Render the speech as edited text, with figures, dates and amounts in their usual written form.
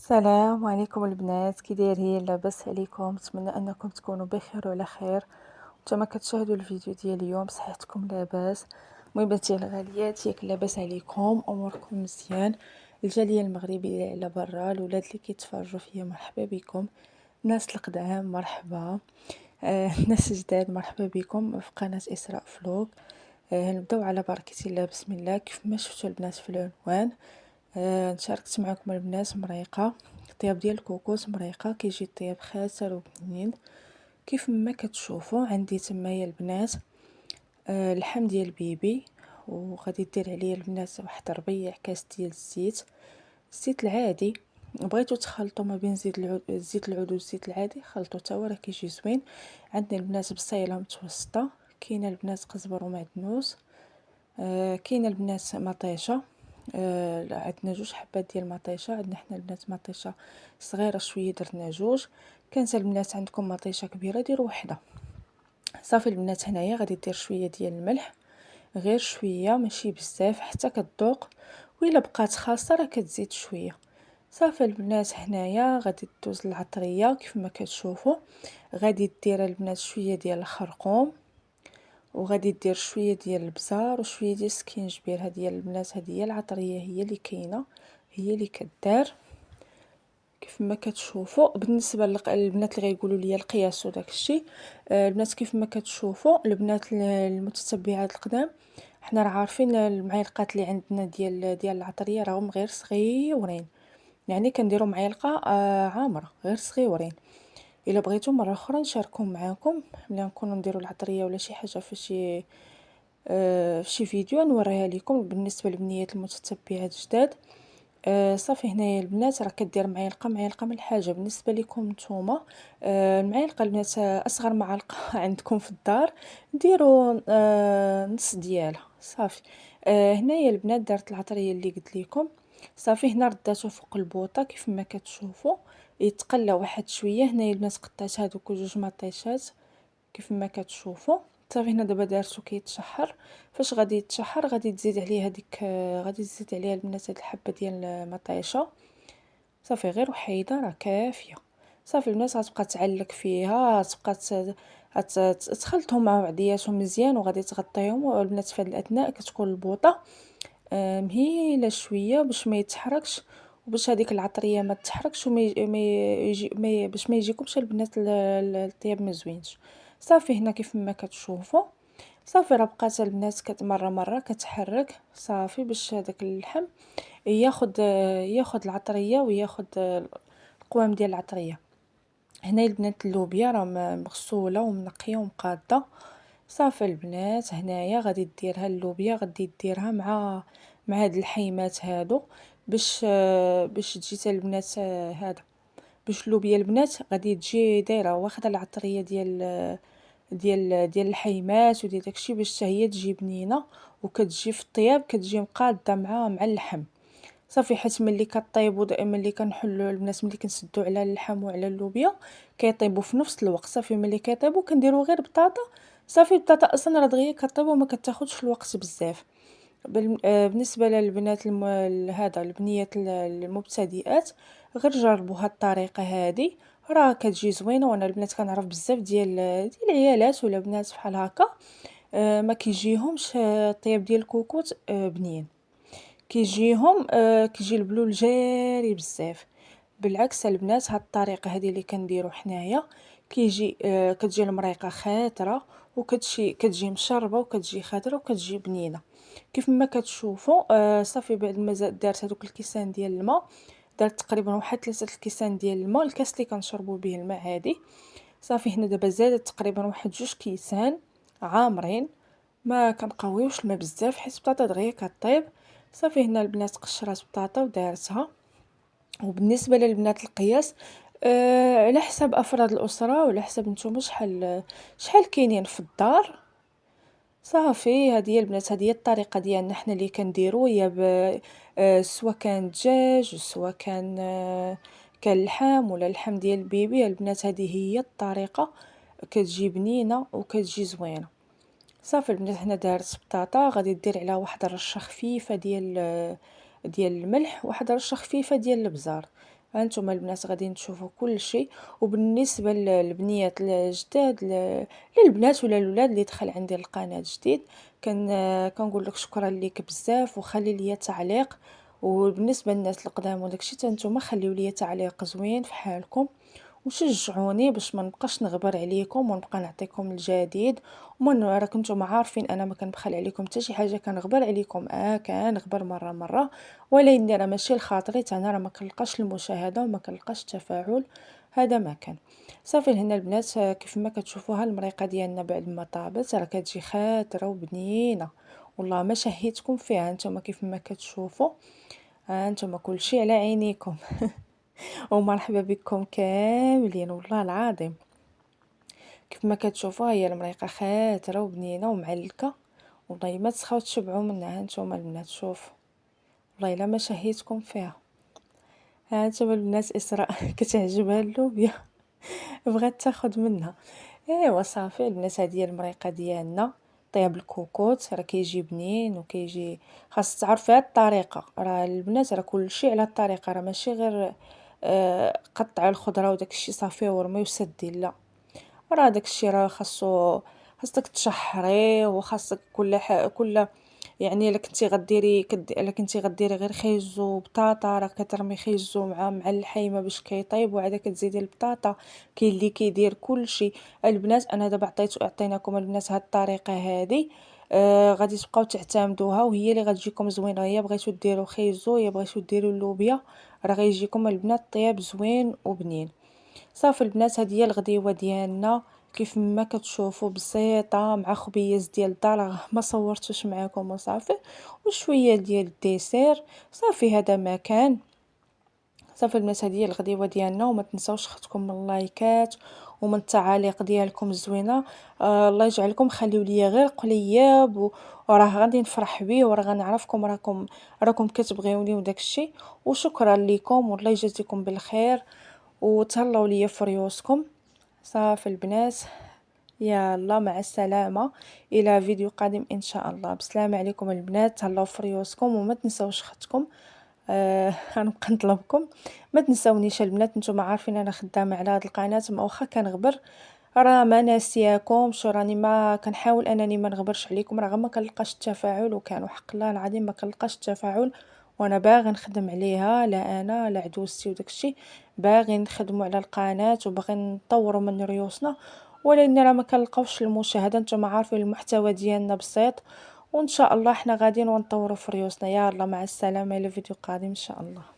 السلام عليكم البنات، كي دايرين؟ لاباس عليكم؟ نتمنى انكم تكونوا بخير وعلى خير. نتوما كتشاهدوا الفيديو ديال اليوم، صحتكم لاباس؟ المهم بناتي الغاليات، ياك لاباس عليكم؟ اموركم مزيان؟ الجاليه المغربيه على برا، الاولاد اللي كيتفرجوا فيا مرحبا بكم، الناس القدام مرحبا، الناس الجداد مرحبا بكم في قناه اسراء فلوق. نبداو على بركه الله، بسم الله. كيف ما شفتوا البنات في العنوان، شاركت معكم البنات مريقه، الطياب ديال الكوكوس مريقه، كيجي الطياب خاسر وبنين كيف ما كتشوفوا. عندي تمايا البنات اللحم ديال بيبي، وغادي دير عليه البنات واحد ربيع كاس ديال الزيت العادي. بغيتو تخلطوا ما بين زيت العود والزيت العادي، خلطوا تا هو راه كيجي زوين. عندنا البنات بصيله متوسطه، كاينه البنات قزبر ومعدنوس، كاينه البنات مطيشه. عندنا جوج حبات ديال المطيشه، عندنا حنا البنات مطيشه صغيره شويه درنا جوج. كانت البنات عندكم مطيشه كبيره ديروا وحده. صافي البنات، هنايا غادي دير شويه ديال الملح، غير شويه ماشي بزاف حتى كتذوق، وإلا بقات خاصه راه كتزيد شويه. صافي البنات، هنايا غادي دوز العطريه كيف ما كتشوفوا. غادي دير البنات شويه ديال الخرقوم، وغادي دير شويه ديال البزار وشويه ديال السكينجبير. هذه البنات هذه هي العطريه، هي اللي كاينه، هي اللي كدار كيف ما كتشوفوا. بالنسبه للبنات اللي غيقولوا لي القياس وداك الشيء، البنات كيف ما كتشوفوا البنات المتتبعات القدام، حنا راه عارفين المعلقات اللي عندنا ديال العطريه راهم غير صغيورين، يعني كنديروا معلقه عامره غير صغيورين. الا بغيتو مره اخرى نشاركهم معاكم، ملي نكونوا نديروا العطريه ولا شي حاجه في شي فيديو نوريها لكم. بالنسبه للبنيات المتتبعات جداد، صافي هنايا البنات راه كدير معلقه من الحاجه. بالنسبه لكم نتوما، المعلقه البنات اصغر معلقه عندكم في الدار ديروا نص ديالها صافي. هنايا البنات دارت العطريه اللي قلت لكم. صافي هنا رداتو فوق البوطه كيف ما كتشوفوا، يتقلى واحد شويه. هنايا البنات قطعت هذوك جوج مطيشات كيف ما كتشوفوا. صافي هنا دابا دارتو كيتشحر. فاش غادي يتشحر غادي تزيد عليه هذيك، غادي تزيد عليها البنات هاد الحبه ديال المطيشه. صافي غير وحيده راه كافيه. صافي البنات غتبقى تعلق فيها، تبقى تخلطهم مع بعضياتهم مزيان، وغادي تغطيهم. والبنات في هاد الاثناء كتكون البوطه مهيله شويه باش ما يتحركش، وباش هذيك العطريه ما تحركش، باش ما يجيكمش البنات الطياب ما زوينش. صافي هنا كيف ما كتشوفوا، صافي راه بقات البنات مره كتحرك صافي باش هذاك اللحم ياخد العطريه وياخد القوام ديال العطريه. هنا البنات اللوبيا راه مغسوله ومنقيه ومقاده. صافي البنات هنايا غادي ديرها اللوبيا، غادي ديرها مع هاد الحيمات هادو باش تجي البنات هذا باش اللوبيا البنات غادي تجي دايره واخده العطريه ديال الحيمات وديال داكشي باش حتى هي تجي بنينه، وكتجي في الطياب كتجي مقاده مع اللحم. صافي حيت ملي كطيبوا ملي كنحلوا البنات، ملي كنسدوا على اللحم وعلى اللوبيا كيطيبوا في نفس الوقت. صافي ملي كيطيبوا كنديروا غير بطاطا. صافي البطاطا اصلا راه دغيا كطيب وما كتاخذش الوقت بزاف. بالنسبه للبنات هذا البنيات المبتدئات، غير جربوا هاد الطريقه هذه راه كتجي زوينه. وانا البنات كنعرف بزاف ديال العيالات ولا بنات بحال هكا ما كيجيهمش الطياب ديال الكوكوت بنين، كيجيهم كيجي البلول جاري بزاف. بالعكس البنات، هاد الطريقه هذه اللي كنديروا حنايا كيجي كتجي المريقه خاطره، كتجي مشربه وكتجي خاطره وكتجي بنينه كيف ما كتشوفوا. صافي بعد ما دارت هذوك الكيسان ديال الماء، دارت تقريبا واحد 3 الكيسان ديال الماء، الكاس اللي كنشربوا به الماء هذه. صافي هنا دابا زادت تقريبا واحد 2 كيسان عامرين، ما كنقويوش الماء بزاف حيت البطاطا دغيا كطيب. صافي هنا البنات قشرات بطاطا ودارتها. وبالنسبه للبنات القياس، على حسب افراد الاسره وعلى حسب نتوما شحال كاينين في الدار. صافي هذه هي البنات، هذه هي الطريقه ديالنا حنا اللي كنديرو. هي سواء كان دجاج سواء كان اللحم ولا اللحم ديال البيبي البنات، هذه هي الطريقه، كتجي بنينه وكتجي زوينه. صافي البنات هنا دارت بطاطا، غادي دير عليها واحد الرشه خفيفه ديال الملح، واحد الرشه خفيفه ديال البزار. هانتوما البنات غادي تشوفوا كل شيء. وبالنسبه للبنيات الجداد للبنات ولا الاولاد اللي دخل عندي القناه جديد، كنقول لك شكرا ليك بزاف، وخلي لي تعليق. وبالنسبه للناس القدام وداكشي حتى نتوما خليو لي تعليق زوين في حالكم، وشجعوني باش ما نبقاش نغبر عليكم ونبقى نعطيكم الجديد. ومن راكم نتوما عارفين انا ما كنبخل عليكم حتى شي حاجه، كنغبر عليكم كنغبر مره، ولكن راه ماشي لخاطري، انا راه ما كنلقاش المشاهده وما كنلقاش التفاعل، هذا ما كان. صافي هنا البنات كيف ما كتشوفوها المريقه ديالنا بعد ما طابت راه كتجي خاتره وبنينه، والله ما شهيتكم فيها. نتوما كيف ما كتشوفوا، ها نتوما كلشي على عينيكم. ومرحبا بكم كاملين والله العظيم. كيف ما كتشوفوا هي المريقه خاتره وبنينه ومعلكه، والله ما تسخاو تشبعوا منها. هانتوما البنات شوفوا، والله الا ما شهيتكم فيها. هانتوما البنات اسراء كتعجبها اللوبيا، بغات تاخد منها. ايوا صافي البنات، هذه هي المريقه ديالنا. طيب الكوكوت راه كيجي بنين وكيجي، خاص تعرفي هاد الطريقه، راه البنات راه كلشي على الطريقه، راه ماشي غير قطع الخضره وداكشي صافي ورمي وسدي، لا، راه داكشي راه خاصك تشحريه، وخاصك كل يعني الا كنتي غديري غير خيزو وبطاطا، راه كترمي خيزو مع اللحيمه باش كيطيب، وعاد كتزيدي البطاطا. كاين اللي كيدير كلشي. البنات انا دابا عطيناكم البنات هاد الطريقه هادي، غادي تبقاو تعتمدوها، وهي اللي غتجيكم زوينه. يا بغيتو ديروا خيزو يا بغيتو ديروا اللوبيا، راه غيجيكم البنات طياب زوين وبنين. صافي البنات هذه هي الغديوه ديالنا كيف ما كتشوفوا، بسيطه مع خبيز ديال الدار، ما صورتوش معكم وصافي، وشويه ديال الديسير. صافي هذا ما كان. صافي البنات هذه هي الغديوه ديالنا، وما تنساوش اختكم من اللايكات ومن التعاليق ديالكم الزوينه. الله يجعلكم خليو لي غير قلياب وراه غادي نفرح بيه، وراه غنعرفكم راكم كتبغيوني وداكشي. وشكرا لكم والله يجازيكم بالخير، وتهلاو ليا في ريوسكم. صافي البنات، يلا مع السلامه، الى فيديو قادم ان شاء الله. بسلامه عليكم البنات، تهلاو في ريوسكم وما تنساوش اختكم. غنبقى نطلبكم ما تنساونيش البنات، نتوما عارفين انا خدامه على هاد القناه، ما واخا كنغبر راه ما ناسياكم. شو راني ما كنحاول انني ما نغبرش عليكم، راه ما كنلقاش التفاعل، وكانوا حق الله العظيم ما كنلقاش التفاعل. وانا باغي نخدم عليها، لا انا لا عدوستي وداكشي، باغي نخدموا على القناه وباغي نطوروا من ريوسنا، ولكن راه ما كنلقاوش المشاهده. نتوما عارفين المحتوى ديالنا بسيط، وان شاء الله حنا غاديين ونطوروا في ريوسنا. يلا مع السلامه، الى فيديو قادم ان شاء الله.